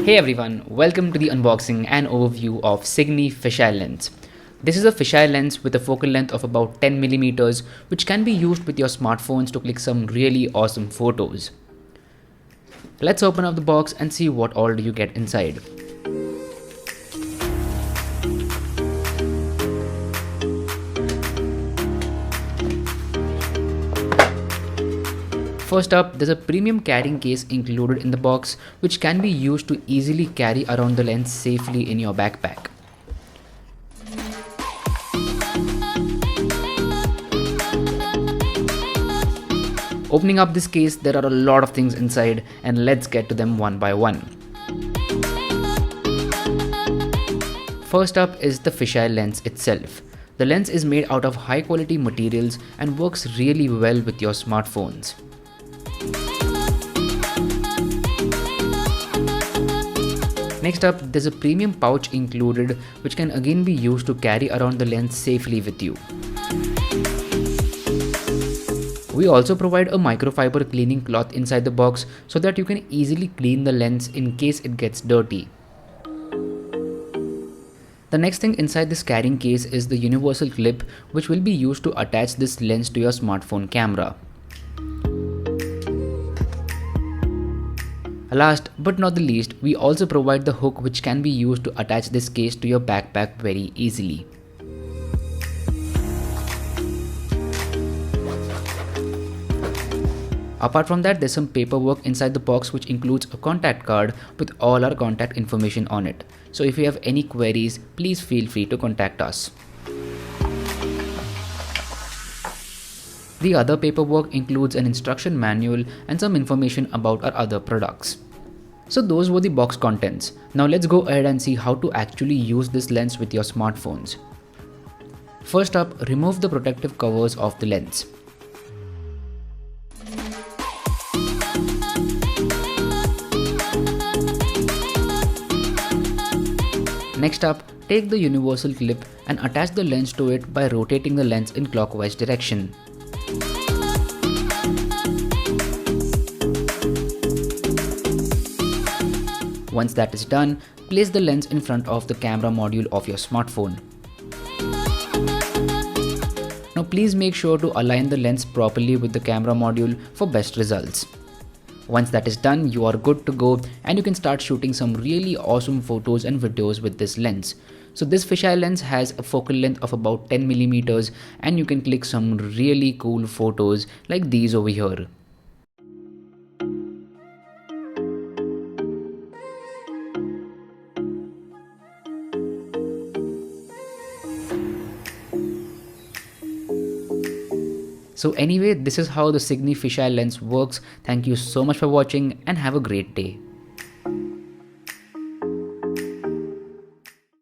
Hey everyone, welcome to the unboxing and overview of SIGNI Fisheye Lens. This is a fisheye lens with a focal length of about 10mm, which can be used with your smartphones to click some really awesome photos. Let's open up the box and see what all do you get inside. First up, there's a premium carrying case included in the box, which can be used to easily carry around the lens safely in your backpack. Opening up this case, there are a lot of things inside, and let's get to them one by one. First up is the fisheye lens itself. The lens is made out of high quality materials and works really well with your smartphones. Next up, there's a premium pouch included, which can again be used to carry around the lens safely with you. We also provide a microfiber cleaning cloth inside the box so that you can easily clean the lens in case it gets dirty. The next thing inside this carrying case is the universal clip, which will be used to attach this lens to your smartphone camera. Last but not the least, we also provide the hook which can be used to attach this case to your backpack very easily. Apart from that, there's some paperwork inside the box which includes a contact card with all our contact information on it. So if you have any queries, please feel free to contact us. The other paperwork includes an instruction manual and some information about our other products. So those were the box contents. Now let's go ahead and see how to actually use this lens with your smartphones. First up, remove the protective covers of the lens. Next up, take the universal clip and attach the lens to it by rotating the lens in clockwise direction. Once that is done, place the lens in front of the camera module of your smartphone. Now please make sure to align the lens properly with the camera module for best results. Once that is done, you are good to go and you can start shooting some really awesome photos and videos with this lens. So this fisheye lens has a focal length of about 10mm and you can click some really cool photos like these over here. So anyway, this is how the SIGNI Fisheye lens works. Thank you so much for watching and have a great day.